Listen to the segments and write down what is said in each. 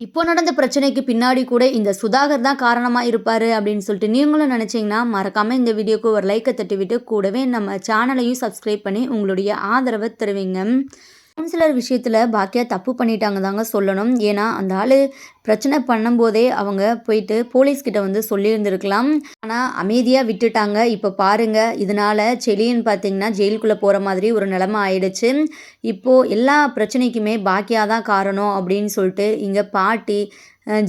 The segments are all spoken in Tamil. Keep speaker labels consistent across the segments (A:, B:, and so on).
A: இப்போ நடந்த பிரச்சனைக்கு பின்னாடி கூட இந்த சுதாகர் தான் காரணமா இருப்பாரு அப்படின்னு சொல்லிட்டு நீங்களும் நினைச்சீங்கன்னா, மறக்காம இந்த வீடியோக்கு ஒரு லைக்க தட்டிவிட்டு, கூடவே நம்ம சேனலையும் சப்ஸ்கிரைப் பண்ணி உங்களுடைய ஆதரவ தருவீங்க. கவுன்சிலர் விஷயத்துல பாக்கியா தப்பு பண்ணிட்டாங்க தாங்க சொல்லணும். ஏன்னா, அந்த ஆளு பிரச்சனை பண்ணும்போதே அவங்க போயிட்டு போலீஸ்கிட்ட வந்து சொல்லியிருந்திருக்கலாம். ஆனா, அமைதியா விட்டுட்டாங்க. இப்ப பாருங்க, இதனால செலியன் பார்த்தீங்கன்னா, ஜெயிலுக்குள்ள போற மாதிரி ஒரு நிலைமை ஆயிடுச்சு. இப்போ எல்லா பிரச்சனைக்குமே பாக்கியா தான் காரணம் அப்படின்னு சொல்லிட்டு, இங்க பாட்டி,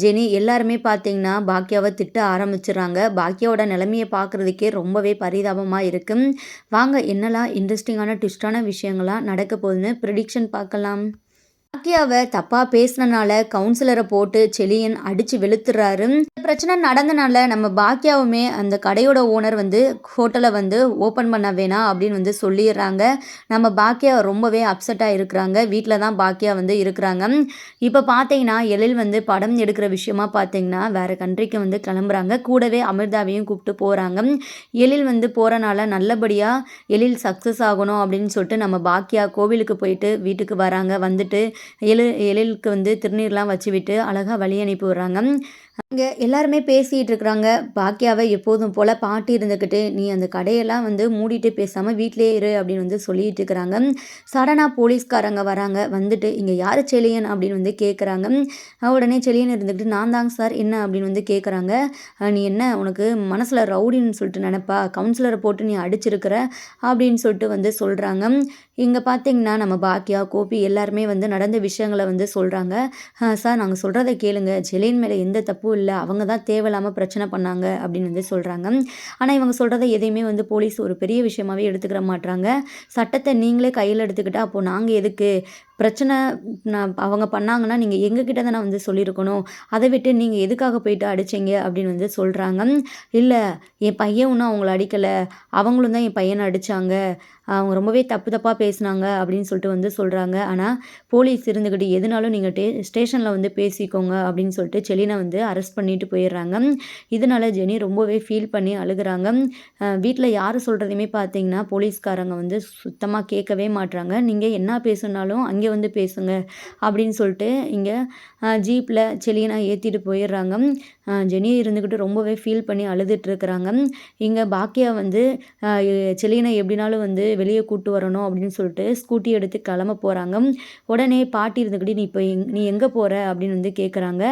A: ஜெனி எல்லாருமே பார்த்தீங்கன்னா, பாக்கியாவ திட்ட ஆரம்பிச்சுடுறாங்க. பாக்கியாவோட நிலைமைய பார்க்குறதுக்கே ரொம்பவே பரிதாபமா இருக்கு. வாங்க என்னலாம் இன்ட்ரெஸ்டிங்கான ட்விஸ்டான விஷயங்கள்லாம் நடக்க போகுதுன்னு ப்ரிடிக்ஷன் பார்க்கலாம். பாக்கியாவ தப்பா பேசினனால கவுன்சிலரை போட்டு செலியன் அடிச்சு வெளுத்துறாரு. இந்த பிரச்சனை நடந்தனால நம்ம பாக்கியாவுமே அந்த கடையோட ஓனர் வந்து ஹோட்டலை வந்து ஓப்பன் பண்ண வேணாம் அப்படின்னு வந்து சொல்லிடுறாங்க. நம்ம பாக்கியா ரொம்பவே அப்செட்டாக இருக்கிறாங்க. வீட்டில் தான் பாக்கியா வந்து இருக்கிறாங்க. இப்போ பார்த்தீங்கன்னா எழில் வந்து படம் எடுக்கிற விஷயமா பார்த்தீங்கன்னா வேற கண்ட்ரிக்கு வந்து கிளம்புறாங்க. கூடவே அமிர்தாவையும் கூப்பிட்டு போகிறாங்க. எழில் வந்து போகிறனால நல்லபடியாக எழில் சக்ஸஸ் ஆகணும் அப்படின்னு சொல்லிட்டு நம்ம பாக்கியா கோவிலுக்கு போயிட்டு வீட்டுக்கு வராங்க. வந்துட்டு எழிலுக்கு வந்து திருநீர்லாம் வச்சு விட்டு அழகாக வழி அனுப்பி விடுறாங்க. இங்கே எல்லாருமே பேசிகிட்டு இருக்கிறாங்க. பாக்கியாவை எப்போதும் போல் பாட்டி இருந்துக்கிட்டு, நீ அந்த கடையெல்லாம் வந்து மூடிட்டு பேசாமல் வீட்டிலே இரு அப்படின்னு வந்து சொல்லிட்டு இருக்கிறாங்க. சடனாக போலீஸ்காரங்க வராங்க. வந்துட்டு இங்கே யார் செலியன் அப்படின்னு வந்து கேட்குறாங்க. உடனே செலியன் இருந்துக்கிட்டு நான் தாங்க சார் என்ன அப்படின்னு வந்து கேட்குறாங்க. நீ என்ன உனக்கு மனசில் ரவுடின்னு சொல்லிட்டு நினப்பா, கவுன்சிலரை போட்டு நீ அடிச்சிருக்கிற அப்படின்னு சொல்லிட்டு வந்து சொல்கிறாங்க. இங்கே பார்த்தீங்கன்னா நம்ம பாக்கியா, கோபி எல்லாருமே வந்து நடந்த விஷயங்களை வந்து சொல்கிறாங்க. சார் நாங்கள் சொல்கிறத கேளுங்க, செலியன் மேலே எந்த தப்பும் இல்லை, அவங்க தான் தேவையில்லாமல் பிரச்சனை பண்ணாங்க அப்படின்னு வந்து சொல்கிறாங்க. ஆனால் இவங்க சொல்கிறத எதையுமே வந்து போலீஸ் ஒரு பெரிய விஷயமாவே எடுத்துக்கிற மாட்றாங்க. சட்டத்தை நீங்களே கையில் எடுத்துக்கிட்டா அப்போது நாங்கள் எதுக்கு பிரச்சனை அவங்க பண்ணாங்கன்னா நீங்கள் எங்ககிட்ட தானே வந்து சொல்லியிருக்கணும். அதை விட்டு நீங்கள் எதுக்காக போயிட்டு அடிச்சிங்க அப்படின்னு வந்து சொல்கிறாங்க. இல்லை என் பையன் ஒன்றும் அவங்கள அடிக்கலை, அவங்களும் தான் என் பையனை அடித்தாங்க, அவங்க ரொம்பவே தப்பு தப்பாக பேசினாங்க அப்படின்னு சொல்லிட்டு வந்து சொல்கிறாங்க. ஆனால் போலீஸ் இருந்துக்கிட்டு எதுனாலும் நீங்கள் ஸ்டேஷனில் வந்து பேசிக்கோங்க அப்படின்னு சொல்லிட்டு செலினை வந்து அரெஸ்ட் பண்ணிட்டு போயிடுறாங்க. இதனால ஜெனி ரொம்பவே ஃபீல் பண்ணி அழுகுறாங்க. வீட்டில் யார் சொல்கிறதையுமே பார்த்தீங்கன்னா போலீஸ்காரங்க வந்து சுத்தமாக கேட்கவே மாட்றாங்க. நீங்கள் என்ன பேசுனாலும் அங்கே வந்து பேசுங்க அப்படின்னு சொல்லிட்டு இங்கே ஜீப்பில் செலினை ஏற்றிட்டு போயிடுறாங்க. ஜெனி இருந்துக்கிட்டு ரொம்பவே ஃபீல் பண்ணி அழுதுட்டு இருக்கிறாங்க. இங்கே பாக்கியா வந்து செலினை எப்படினாலும் வந்து வெளியே கூட்டு வரணும் அப்படின்னு சொல்லிட்டு ஸ்கூட்டி எடுத்து கிளம்ப போகிறாங்க. உடனே பாட்டி இருந்துக்கிட்டு நீ எங்கே போகிற அப்படின்னு வந்து கேட்குறாங்க.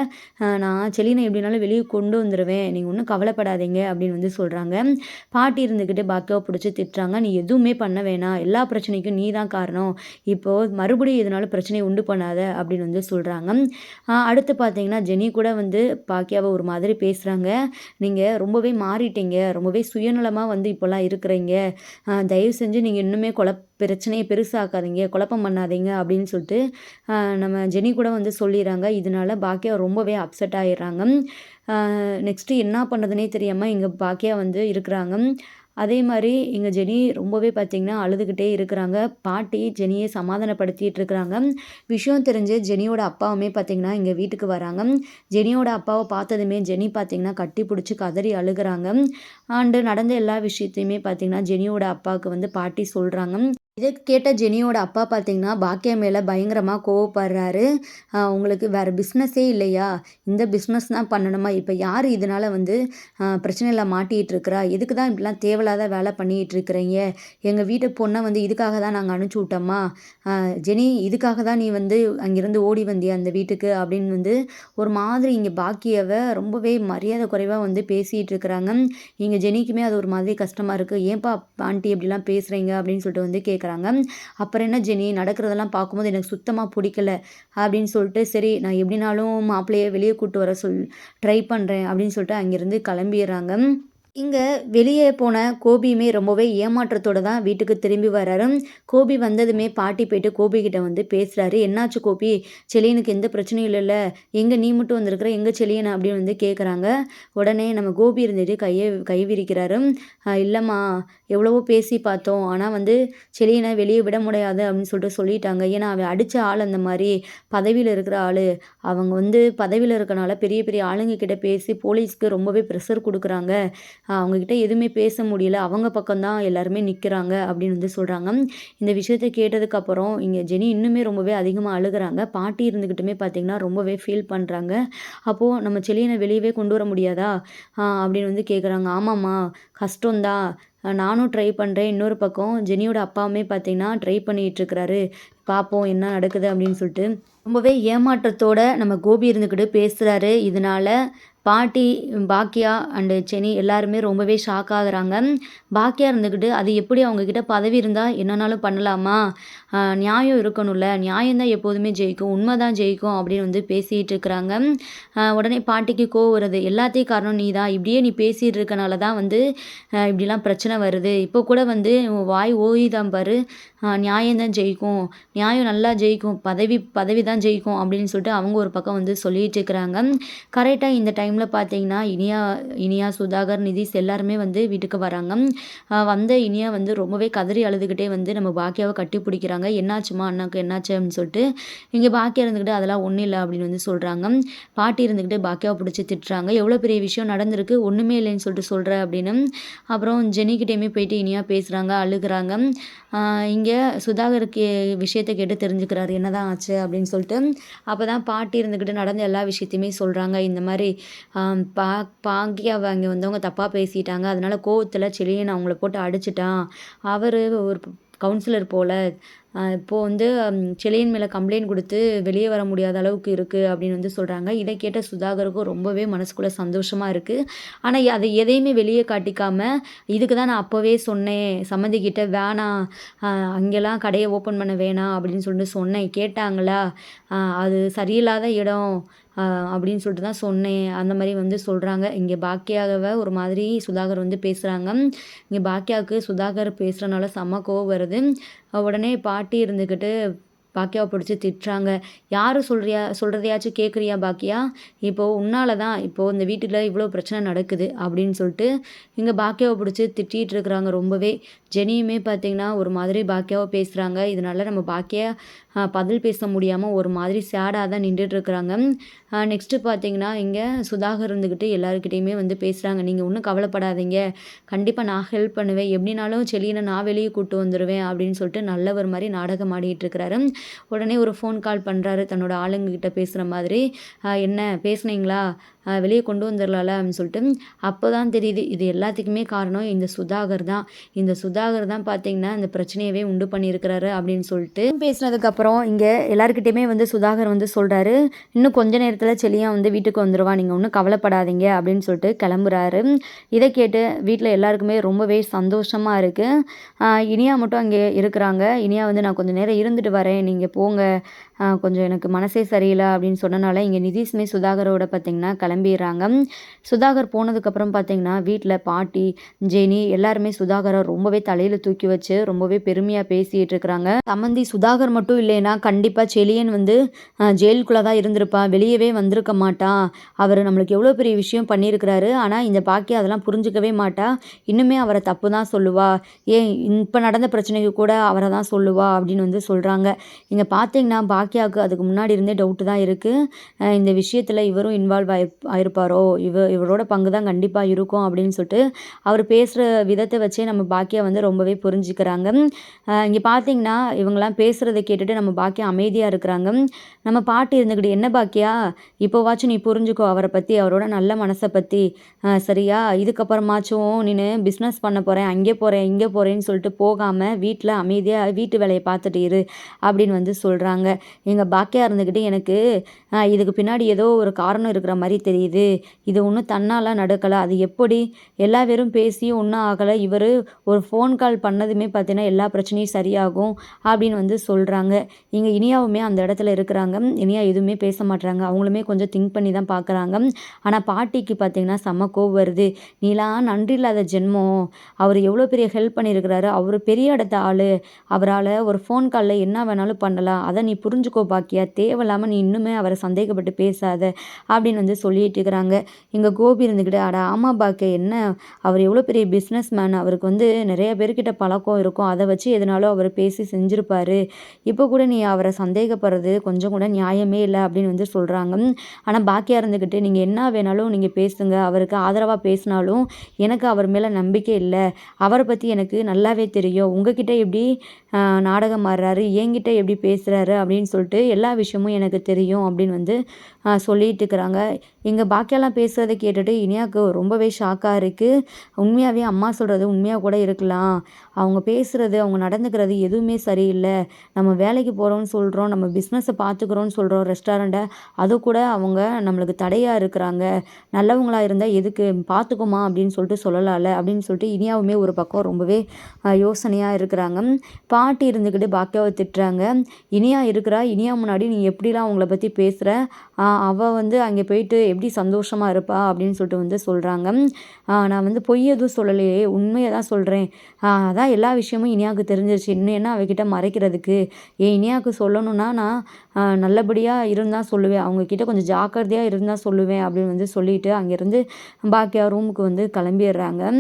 A: நான் செலினை எப்படினாலும் வெளியே கொண்டு வந்துடுவேன், நீங்கள் ஒன்றும் கவலைப்படாதீங்க அப்படின்னு வந்து சொல்கிறாங்க. பாட்டி இருந்துக்கிட்டு பாக்கியாவை பிடிச்சி திட்டுறாங்க. நீ எதுவுமே பண்ண வேணாம், எல்லா பிரச்சனைக்கும் நீ தான் காரணம், இப்போது மறுபடியும் எதனாலும் பிரச்சனையை உண்டு பண்ணாத அப்படின்னு வந்து சொல்கிறாங்க. அடுத்து பார்த்தீங்கன்னா ஜெனி கூட வந்து பாக்கியாவை ஒரு மாதிரி பேசுகிறாங்க. நீங்கள் ரொம்பவே மாறிட்டீங்க, ரொம்பவே சுயநலமாக வந்து இப்போல்லாம் இருக்கிறீங்க, தயவு செஞ்சு நீங்கள் இன்னுமே பிரச்சனையை பெருசாக்காதீங்க, குழப்பம் பண்ணாதீங்க அப்படின்னு சொல்லிட்டு நம்ம ஜெனி கூட வந்து சொல்லிடுறாங்க. இதனால பாக்கியா ரொம்பவே அப்செட் ஆகிடுறாங்க. நெக்ஸ்ட்டு என்ன பண்ணுறதுனே தெரியாமல் இங்கே பாக்கியா வந்து இருக்கிறாங்க. அதே மாதிரி இங்கே ஜெனி ரொம்பவே பார்த்திங்கன்னா அழுதுகிட்டே இருக்கிறாங்க. பாட்டி ஜெனியை சமாதானப்படுத்திட்டு இருக்கிறாங்க. விஷயம் தெரிஞ்சு ஜெனியோட அப்பாவுமே பார்த்திங்கன்னா இங்கே வீட்டுக்கு வராங்க. ஜெனியோட அப்பாவை பார்த்ததுமே ஜெனி பார்த்திங்கன்னா கட்டி பிடிச்சி கதறி அழுகிறாங்க. அண்டு நடந்த எல்லா விஷயத்தையுமே பார்த்திங்கன்னா ஜெனியோட அப்பாவுக்கு வந்து பாட்டி சொல்கிறாங்க. இதை கேட்ட ஜெனியோட அப்பா பார்த்தீங்கன்னா பாக்கியா மேலே பயங்கரமாக கோவப்படுறாரு. உங்களுக்கு வேறு பிஸ்னஸே இல்லையா, இந்த பிஸ்னஸ் தான் பண்ணணுமா, இப்போ யார் இதனால் வந்து பிரச்சனையில் மாட்டிகிட்டு இருக்கிறா, எதுக்கு தான் இப்படிலாம் தேவையில்லாத வேலை பண்ணிகிட்டு இருக்கிறீங்க, எங்கள் வீட்டு பொண்ணை வந்து இதுக்காக தான் நாங்கள் அனுப்பிச்சி விட்டோமா, ஜெனி இதுக்காக தான் நீ வந்து அங்கேருந்து ஓடி வந்தியா அந்த வீட்டுக்கு அப்படின்னு வந்து ஒரு மாதிரி இங்கே பாக்கியாவை ரொம்பவே மரியாதை குறைவாக வந்து பேசிகிட்டு இருக்கிறாங்க. இங்கே ஜெனிக்குமே அது ஒரு மாதிரி கஷ்டமாக இருக்குது. ஏன்பா ஆண்டி இப்படிலாம் பேசுகிறீங்க அப்படின்னு சொல்லிட்டு வந்து கேட்குறாங்க. அப்புறம் என்ன ஜெனி, நடக்கிறதெல்லாம் பார்க்கும்போது எனக்கு சுத்தமாக பிடிக்கல அப்படின்னு சொல்லிட்டு, சரி நான் எப்படினாலும் மாப்பிள்ளையை வெளியே கூட்டு வர ட்ரை பண்ணுறேன் அப்படின்னு சொல்லிட்டு அங்கேருந்து கிளம்பிடுறாங்க. இங்கே வெளியே போன கோபியுமே ரொம்பவே ஏமாற்றத்தோடு தான் வீட்டுக்கு திரும்பி வர்றாரு. கோபி வந்ததுமே பாட்டி போயிட்டு கோபிக்கிட்ட வந்து பேசுகிறாரு. என்னாச்சு கோபி, செலியனுக்கு எந்த பிரச்சனையும் இல்லைல்ல, எங்கே நீ மட்டும் வந்திருக்கிற, எங்கே செலியன் அப்படின்னு வந்து கேட்குறாங்க. உடனே நம்ம கோபி இருந்துட்டு கை விரிக்கிறாரு. இல்லைம்மா, எவ்வளவோ பேசி பார்த்தோம், ஆனால் வந்து செலியனை வெளியே விட முடியாது அப்படின்னு சொல்லிட்டு சொல்லிட்டாங்க. ஏன்னா அவன் அடித்த ஆள் அந்த மாதிரி பதவியில் இருக்கிற ஆள், அவங்க வந்து பதவியில் இருக்கனால பெரிய பெரிய ஆளுங்க கிட்ட பேசி போலீஸ்க்கு ரொம்பவே ப்ரெஷர் கொடுக்குறாங்க, அவங்கக்கிட்ட எதுவுமே பேச முடியல, அவங்க பக்கம் தான் எல்லாருமே நிற்கிறாங்க அப்படின்னு வந்து சொல்கிறாங்க. இந்த விஷயத்த கேட்டதுக்கப்புறம் இங்கே ஜெனி இன்னுமே ரொம்பவே அதிகமாக அழுகுறாங்க. பாட்டி இருந்துக்கிட்டுமே பார்த்தீங்கன்னா ரொம்பவே ஃபீல் பண்ணுறாங்க. அப்போது நம்ம செலியனை வெளியவே கொண்டு வர முடியாதா அப்படின்னு வந்து கேட்குறாங்க. ஆமாம்மா, கஷ்டம்தான், நானும் ட்ரை பண்ணுறேன். இன்னொரு பக்கம் ஜெனியோட அப்பாவுமே பார்த்தீங்கன்னா ட்ரை பண்ணிகிட்ருக்கிறாரு, பார்ப்போம் என்ன நடக்குது அப்படின்னு சொல்லிட்டு ரொம்பவே ஏமாற்றத்தோட நம்ம கோபி இருந்துக்கிட்டு பேசுகிறாரு. இதனால பாட்டி, பாக்கியா அண்டு செனி எல்லாருமே ரொம்பவே ஷாக் ஆகுறாங்க. பாக்கியா இருந்துக்கிட்டு அது எப்படி அவங்கக்கிட்ட பதவி இருந்தால் என்னன்னாலும் பண்ணலாமா, நியாயம் இருக்கணும்ல, நியாயம் தான் எப்போதுமே ஜெயிக்கும், உண்மை தான் ஜெயிக்கும் அப்படின்னு வந்து பேசிகிட்டு இருக்கிறாங்க. உடனே பாட்டிக்கு கோவம் வருது. எல்லாத்தையும் காரணம் நீ தான், இப்படியே நீ பேசிகிட்டு இருக்கனால தான் வந்து இப்படிலாம் பிரச்சனை வருது. இப்போ கூட வந்து உன் வாய் ஓயுதான் பாரு, நியாயம் தான் ஜெயிக்கும், நியாயம் நல்லா ஜெயிக்கும், பதவி பதவி தான் ஜெயிக்கும் அப்படின்னு சொல்லிட்டு அவங்க ஒரு பக்கம் வந்து சொல்லிட்டு இருக்கிறாங்க. கரெக்டாக இந்த டைமில் பார்த்தீங்கன்னா இனியா, சுதாகர், நிதிஷ் எல்லாருமே வந்து வீட்டுக்கு வராங்க. வந்த இனியா வந்து ரொம்பவே கதறி அழுதுகிட்டே வந்து நம்ம பாக்கியாவை கட்டி பிடிக்கிறாங்க. என்னாச்சுமா, அண்ணாக்கு என்னாச்சு அப்படின்னு சொல்லிட்டு. இங்கே பாக்கியா இருந்துக்கிட்டு அதெல்லாம் ஒன்றும் இல்லை அப்படின்னு வந்து சொல்கிறாங்க. பாட்டி இருந்துக்கிட்டு பாக்கியாவை பிடிச்சி திட்டுறாங்க. எவ்வளோ பெரிய விஷயம் நடந்திருக்கு, ஒன்றுமே இல்லைன்னு சொல்லிட்டு சொல்கிற அப்படின்னு. அப்புறம் ஜெனிக்கிட்டேயுமே போயிட்டு இனியா பேசுகிறாங்க, அழுகுறாங்க. இங்கே சுதாகருக்கு விஷயத்த கேட்டு தெரிஞ்சுக்கிறாரு என்னதான் ஆச்சு அப்படின்னு சொல்லிட்டு. அப்போ தான் பாட்டி இருந்துக்கிட்டு நடந்த எல்லா விஷயத்தையுமே சொல்கிறாங்க. இந்த மாதிரி பாக்கியாவை அங்கே வந்தவங்க தப்பாக பேசிட்டாங்க, அதனால கோவத்தில் செலியன் அவங்கள போட்டு அடிச்சிட்டான், அவர் ஒரு கவுன்சிலர் போல், இப்போது வந்து செலியன் மேலே கம்ப்ளைண்ட் கொடுத்து வெளியே வர முடியாத அளவுக்கு இருக்குது அப்படின்னு வந்து சொல்கிறாங்க. இதை கேட்ட சுதாகருக்கும் ரொம்பவே மனசுக்குள்ளே சந்தோஷமாக இருக்குது. ஆனால் அதை எதையுமே வெளியே காட்டிக்காமல், இதுக்கு தான் நான் அப்போவே சொன்னேன் சம்மந்திக்கிட்ட, வேணாம் அங்கெல்லாம் கடையை ஓப்பன் பண்ண வேணாம் அப்படின்னு சொல்லிட்டு சொன்னேன், கேட்டாங்களா, அது சரியில்லாத இடம் அப்படின்னு சொல்லிட்டு தான் சொன்னேன், அந்த மாதிரி வந்து சொல்கிறாங்க. இங்கே பாக்கியாவை ஒரு மாதிரி சுதாகர் வந்து பேசுகிறாங்க. இங்கே பாக்கியாவுக்கு சுதாகர் பேசுகிறனால செம்ம கோவம் வருது. உடனே பாட்டி இருந்துக்கிட்டு பாக்கியாவை பிடிச்சி திட்டுறாங்க. யார் சொல்கிறதையாச்சும் கேட்குறியா பாக்கியா, இப்போது உன்னால தான் இப்போது இந்த வீட்டில் இவ்வளோ பிரச்சனை நடக்குது அப்படின்னு சொல்லிட்டு இங்கே பாக்கியாவை பிடிச்சி திட்டிகிட்டு இருக்கிறாங்க ரொம்பவே. ஜெனியுமே பார்த்திங்கன்னா ஒரு மாதிரி பாக்கியாவை பேசுகிறாங்க. இதனால நம்ம பாக்கியா பதில் பேச முடியாமல் ஒரு மாதிரி சேடாக தான் நின்றுட்டுருக்குறாங்க. நெக்ஸ்ட்டு பார்த்திங்கன்னா இங்கே சுதாகர் இருந்துக்கிட்டு எல்லாருக்கிட்டேயுமே வந்து பேசுகிறாங்க. நீங்கள் ஒன்றும் கவலைப்படாதீங்க, கண்டிப்பாக நான் ஹெல்ப் பண்ணுவேன், எப்படினாலும் செலியனை நான் வெளியே கூப்பிட்டு வந்துடுவேன் அப்படின்னு சொல்லிட்டு நல்லவர் மாதிரி நாடகம் ஆடிட்டு இருக்கிறாரு. உடனே ஒரு ஃபோன் கால் பண்ணுறாரு தன்னோட ஆளுங்கக்கிட்ட பேசுகிற மாதிரி. என்ன பேசுனீங்களா, வெளியே கொண்டு வந்துடலாம்ல அப்படின்னு சொல்லிட்டு. அப்போ தான் தெரியுது இது எல்லாத்துக்குமே காரணம் இந்த சுதாகர் தான். இந்த சுதாகர் தான் பார்த்தீங்கன்னா இந்த பிரச்சனையவே உண்டு பண்ணியிருக்கிறாரு அப்படின்னு சொல்லிட்டு பேசினதுக்கப்புறம் இங்கே எல்லாருக்கிட்டையுமே வந்து சுதாகர் வந்து சொல்கிறாரு, இன்னும் கொஞ்ச நேரத்தில் செலியா வந்து வீட்டுக்கு வந்துடுவா, நீங்கள் ஒன்றும் கவலைப்படாதீங்க அப்படின்னு சொல்லிட்டு கிளம்புறாரு. இதை கேட்டு வீட்டில் எல்லாருக்குமே ரொம்பவே சந்தோஷமாக இருக்குது. இனியா மட்டும் அங்கே இருக்கிறாங்க. இனியா வந்து நான் கொஞ்சம் நேரம் இருந்துட்டு வரேன், நீங்கள் போங்க, கொஞ்சம் எனக்கு மனசே சரியில்லை அப்படின்னு சொன்னனால இங்கே நிதிஷ்மே சுதாகரோட பார்த்திங்கன்னா கிளம்பிடுறாங்க. சுதாகர் போனதுக்கப்புறம் பார்த்திங்கன்னா வீட்டில் பாட்டி, ஜெனி எல்லாருமே சுதாகரை ரொம்பவே தலையில் தூக்கி வச்சு ரொம்பவே பெருமையாக பேசிகிட்டு இருக்கிறாங்க. சம்மந்தி சுதாகர் மட்டும் இல்லைன்னா கண்டிப்பாக செலியன் வந்து ஜெயிலுக்குள்ளே தான் இருந்திருப்பா, வெளியவே வந்திருக்க மாட்டான், அவர் நம்மளுக்கு எவ்வளோ பெரிய விஷயம் பண்ணியிருக்கிறாரு, ஆனால் இந்த பாக்கியா அதெல்லாம் புரிஞ்சுக்கவே மாட்டா, இன்னுமே அவரை தப்பு தான் சொல்லுவா, ஏன் இப்போ நடந்த பிரச்சனைக்கு கூட அவரை தான் சொல்லுவா அப்படின்னு வந்து சொல்கிறாங்க. இங்கே பார்த்தீங்கன்னா பாக்கியாவுக்கு அதுக்கு முன்னாடி இருந்தே டவுட்டு தான் இருக்குது, இந்த விஷயத்தில் இவரும் இன்வால்வ் ஆயிருப்பாரோ, இவரோட பங்கு தான் கண்டிப்பாக இருக்கும் அப்படின்னு சொல்லிட்டு அவர் பேசுகிற விதத்தை வச்சே நம்ம பாக்கியா வந்து ரொம்பவே புரிஞ்சுக்கிறாங்க. இங்கே பார்த்தீங்கன்னா இவங்கெல்லாம் பேசுகிறத கேட்டுட்டு நம்ம பாக்கியா அமைதியாக இருக்கிறாங்க. நம்ம பாட்டி இருந்துக்கிட்டு, என்ன பாக்கியா இப்போவாச்சும் நீ புரிஞ்சுக்கோ அவரை பற்றி, அவரோட நல்ல மனசை பற்றி, சரியா, இதுக்கப்புறமாச்சும் நீ பிஸ்னஸ் பண்ண போகிறேன், அங்கே போகிறேன் இங்கே போகிறேன்னு சொல்லிட்டு போகாமல் வீட்டில் அமைதியாக வீட்டு வேலையை பார்த்துட்டு இரு அப்படின்னு வந்து சொல்கிறாங்க. எங்கள் பாக்கியா இருந்துக்கிட்டு, எனக்கு இதுக்கு பின்னாடி ஏதோ ஒரு காரணம் இருக்கிற மாதிரி தெரியுது, இது ஒன்றும் தன்னால் நடக்கலை, அது எப்படி எல்லா பேரும் பேசியும் ஒன்றும் ஆகலை, இவர் ஒரு ஃபோன் கால் பண்ணதுமே பார்த்தீங்கன்னா எல்லா பிரச்சனையும் சரியாகும் அப்படின்னு வந்து சொல்கிறாங்க. இங்கே இனியாவுமே அந்த இடத்துல இருக்கிறாங்க. இனியா எதுவுமே பேச மாட்டுறாங்க, அவங்களுமே கொஞ்சம் திங்க் பண்ணி தான் பார்க்குறாங்க. ஆனால் பாட்டிக்கு பார்த்திங்கன்னா செம்ம கோவம் வருது. நீலாம் நன்றி இல்லாத ஜென்மம், அவர் எவ்வளோ பெரிய ஹெல்ப் பண்ணியிருக்கிறாரு, அவர் பெரிய இடத்த ஆள், அவரால் ஒரு ஃபோன் காலில் என்ன வேணாலும் பண்ணலாம், அதை நீ புரிஞ்சுக்கோ பாக்கியா, தேவையில்லாமல் நீ இன்னுமே அவரை சந்தேகப்பட்டு பேசாத அப்படின்னு வந்து சொல்லிட்டு சொல்லிட்டு இருக்கிறாங்க. இங்கே கோபி இருந்துக்கிட்டு, அட ஆமா பாக்கியா, என்ன அவர் எவ்வளோ பெரிய பிஸ்னஸ் மேன், அவருக்கு வந்து நிறைய பேர்கிட்ட பழக்கம் இருக்கும், அதை வச்சு எதனாலும் அவர் பேசி செஞ்சுருப்பாரு. இப்போ கூட நீ அவரை சந்தேகப்படுறது கொஞ்சம் கூட நியாயமே இல்லை அப்படின்னு வந்து சொல்கிறாங்க. ஆனால் பாக்கியா இருந்துக்கிட்டு, நீங்கள் என்ன வேணாலும் நீங்கள் பேசுங்க, அவருக்கு ஆதரவாக பேசினாலும் எனக்கு அவர் மேலே நம்பிக்கை இல்லை, அவரை பற்றி எனக்கு நல்லாவே தெரியும், உங்ககிட்ட எப்படி நாடகம் ஆடுறாரு, என்கிட்ட எப்படி பேசுகிறாரு அப்படின்னு சொல்லிட்டு எல்லா விஷயமும் எனக்கு தெரியும் அப்படின்னு வந்து சொல்லிட்டு இருக்கிறாங்க. இங்கே பாக்கியெல்லாம் பேசுகிறத கேட்டுட்டு இனியாவுக்கு ரொம்பவே ஷாக்காக இருக்குது. உண்மையாகவே அம்மா சொல்கிறது உண்மையாக கூட இருக்கலாம், அவங்க பேசுகிறது அவங்க நடந்துக்கிறது எதுவுமே சரியில்லை, நம்ம வேலைக்கு போகிறோம்னு சொல்கிறோம், நம்ம பிஸ்னஸை பார்த்துக்குறோன்னு சொல்கிறோம் ரெஸ்டாரண்ட்டை, அது கூட அவங்க நம்மளுக்கு தடையாக இருக்கிறாங்க, நல்லவங்களாக இருந்தால் எதுக்கு பார்த்துக்குமா அப்படின்னு சொல்லிட்டு சொல்லலாம்ல அப்படின்னு சொல்லிட்டு இனியாவுமே ஒரு பக்கம் ரொம்பவே யோசனையாக இருக்கிறாங்க. பாட்டி இருந்துக்கிட்டு பாக்கியாவை திட்டுறாங்க. இனியா இருக்கிறா, இனியா முன்னாடி நீ எப்படிலாம் அவங்கள பற்றி பேசுகிற, அவள் வந்து அங்கே போயிட்டு எப்படி சந்தோஷமாக இருப்பா அப்படின்னு சொல்லிட்டு வந்து சொல்கிறாங்க. நான் வந்து பொய் எதுவும் சொல்லலையே, உண்மையை தான் சொல்கிறேன், அதான் எல்லா விஷயமும் இனியாவுக்கு தெரிஞ்சிருச்சு, இன்னும் என்ன அவகிட்ட மறைக்கிறதுக்கு, இனியாவுக்கு சொல்லணும்னா நான் நல்லபடியாக இருந்தால் சொல்லுவேன், அவங்கக்கிட்ட கொஞ்சம் ஜாக்கிரதையாக இருந்தால் சொல்லுவேன் அப்படின்னு வந்து சொல்லிட்டு அங்கேருந்து பாக்கியா ரூமுக்கு வந்து கிளம்பிடுறாங்க.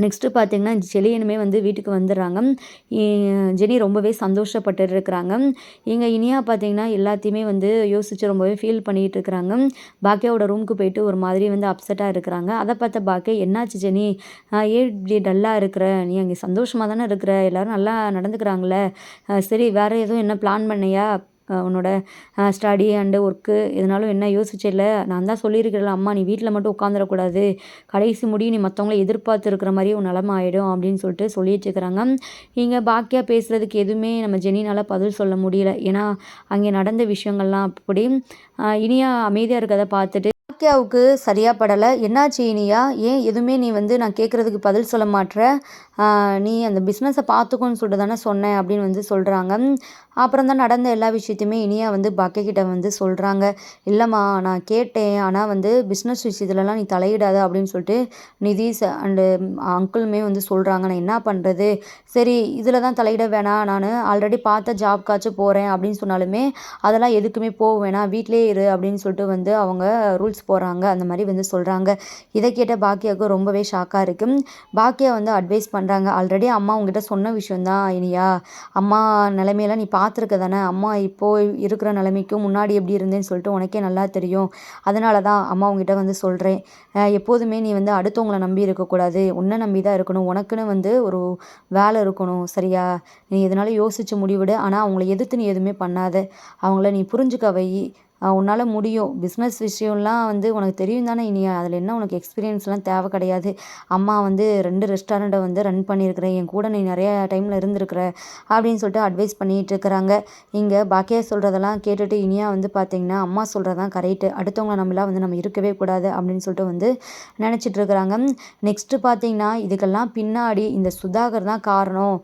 A: நெக்ஸ்ட்டு பார்த்தீங்கன்னா ஜெலியனுமே வந்து வீட்டுக்கு வந்துடுறாங்க. ஜெனி ரொம்பவே சந்தோஷப்பட்டு இருக்கிறாங்க. இங்கே இனியா பார்த்தீங்கன்னா எல்லாத்தையுமே வந்து யோசித்து ரொம்பவே ஃபீல் பண்ணிகிட்டு இருக்கிறாங்க. பாக்கியாவோட ரூமுக்கு போயிட்டு ஒரு மாதிரி வந்து அப்செட்டாக இருக்கிறாங்க. அதை பார்த்த பாக்கியா, என்னாச்சு ஜெனி, ஏன் இப்படி டல்லாக இருக்கிற, நீ அங்கே சந்தோஷமாக தானே இருக்கிற, எல்லோரும் நல்லா நடந்துக்கிறாங்களே, சரி வேறு எதுவும் என்ன பிளான் பண்ணியா, உன்னோட ஸ்டடி அண்டு ஒர்க்கு எதனாலும் என்ன யோசிச்சில்ல, நான் தான் சொல்லியிருக்கிறேன்ல அம்மா, நீ வீட்டில் மட்டும் உட்காந்துடக்கூடாது, கடைசி முடியும் நீ மற்றவங்கள எதிர்பார்த்து இருக்கிற மாதிரி உன் நிலமை ஆகிடும் அப்படின்னு சொல்லிட்டு சொல்லிட்டு இருக்கிறாங்க. இங்கே பாக்கியா பேசுகிறதுக்கு எதுவுமே நம்ம ஜெனினால் பதில் சொல்ல முடியல, ஏன்னா அங்கே நடந்த விஷயங்கள்லாம் அப்படி. இனியா அமைதியாக இருக்கிறத பார்த்துட்டு பாக்கியாவுக்கு சரியாக படலை. என்னாச்சு இனியா, ஏன் எதுவுமே நீ வந்து நான் கேட்குறதுக்கு பதில் சொல்ல மாட்ற, நீ அந்த பிஸ்னஸை பார்த்துக்கோன்னு சொல்லிட்டு தானே சொன்னேன் அப்படின்னு வந்து சொல்கிறாங்க. அப்புறம் தான் நடந்த எல்லா விஷயத்தையுமே இனியா வந்து பாக்கியா கிட்ட வந்து சொல்கிறாங்க. இல்லைம்மா நான் கேட்டேன், ஆனால் வந்து பிஸ்னஸ் விஷயத்துலலாம் நீ தலையிடாத அப்படின்னு சொல்லிட்டு நிதிஷ் அண்டு அங்கிளுமே வந்து சொல்கிறாங்க. நான் என்ன பண்ணுறது, சரி இதில் தான் தலையிட வேணாம், நான் ஆல்ரெடி பார்த்த ஜாப்காச்சும் போகிறேன் அப்படின்னு சொன்னாலுமே அதெல்லாம் எதுக்குமே போக வேணாம், வீட்டிலே இரு அப்படின்னு சொல்லிட்டு வந்து அவங்க ரூல்ஸ் போகிறாங்க, அந்த மாதிரி வந்து சொல்கிறாங்க. இதை கேட்ட பாக்கியாவுக்கு ரொம்பவே ஷாக்காக இருக்குது. பாக்கியா வந்து அட்வைஸ் பண்ணுறாங்க, ஆல்ரெடி அம்மா உங்ககிட்ட சொன்ன விஷயந்தான் இனியா, அம்மா நிலைமையெல்லாம் நீ பார்த்துருக்க தானே, அம்மா இப்போது இருக்கிற நிலைமைக்கும் முன்னாடி எப்படி இருந்தேன்னு சொல்லிட்டு உனக்கே நல்லா தெரியும், அதனால தான் அம்மா உங்ககிட்ட வந்து சொல்கிறேன், எப்போதுமே நீ வந்து அடுத்தவங்கள நம்பி இருக்கக்கூடாது, உன்னை நம்பி தான் இருக்கணும், உனக்குன்னு வந்து ஒரு வேலை இருக்கணும் சரியா, நீ எதனால யோசித்து முடிவிடு, ஆனால் அவங்கள எதிர்த்து நீ எதுவுமே பண்ணாத, அவங்கள நீ புரிஞ்சுக்க வை, உன்னால் முடியும், பிஸ்னஸ் விஷயம்லாம் வந்து உனக்கு தெரியும் தானே இனியா, அதில் என்ன உனக்கு எக்ஸ்பீரியன்ஸ்லாம் தேவை கிடையாது, அம்மா வந்து 2 ரெஸ்டாரண்ட்டை வந்து ரன் பண்ணியிருக்கிறேன், என் கூட நீ நிறைய டைமில் இருந்திருக்கிற அப்படின்னு சொல்லிட்டு அட்வைஸ் பண்ணிகிட்டு இருக்கிறாங்க. இங்கே பாக்கியா சொல்கிறதெல்லாம் கேட்டுட்டு இனியா வந்து பார்த்திங்கன்னா அம்மா சொல்கிறதான் கரெக்டு, அடுத்தவங்கள நம்மளாம் வந்து நம்ம இருக்கவே கூடாது அப்படின்னு சொல்லிட்டு வந்து நினச்சிட்டு இருக்கிறாங்க. நெக்ஸ்ட்டு பார்த்திங்கன்னா இதுக்கெல்லாம் பின்னாடி இந்த சுதாகர் தான் காரணம்,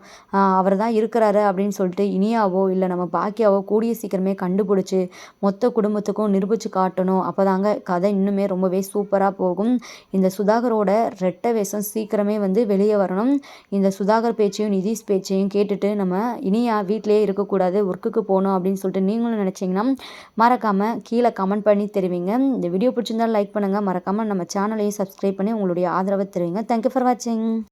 A: அவர் தான் இருக்கிறாரு அப்படின்னு சொல்லிட்டு இனியாவோ இல்லை நம்ம பாக்கியாவோ கூடிய சீக்கிரமே கண்டுபிடிச்சி மொத்த குடும்பத்துக்கும் நிரூபித்து காட்டணும், அப்போ தாங்க கதை இன்னுமே ரொம்பவே சூப்பராக போகும். இந்த சுதாகரோட ரெட்டை வேஷம் சீக்கிரமே வந்து வெளியே வரணும். இந்த சுதாகர் பேச்சையும் நிதிஷ் பேச்சையும் கேட்டுட்டு நம்ம இனியா வீட்டிலேயே இருக்கக்கூடாது, ஒர்க்குக்கு போகணும் அப்படின்னு சொல்லிட்டு நீங்களும் நினச்சிங்கன்னா மறக்காமல் கீழே கமெண்ட் பண்ணி தெரிவிங்க. இந்த வீடியோ பிடிச்சிருந்தாலும் லைக் பண்ணுங்கள், மறக்காமல் நம்ம சேனலையும் சப்ஸ்கிரைப் பண்ணி உங்களுடைய ஆதரவை தெரிவிங்க. தேங்க்யூ ஃபார் வாட்சிங்.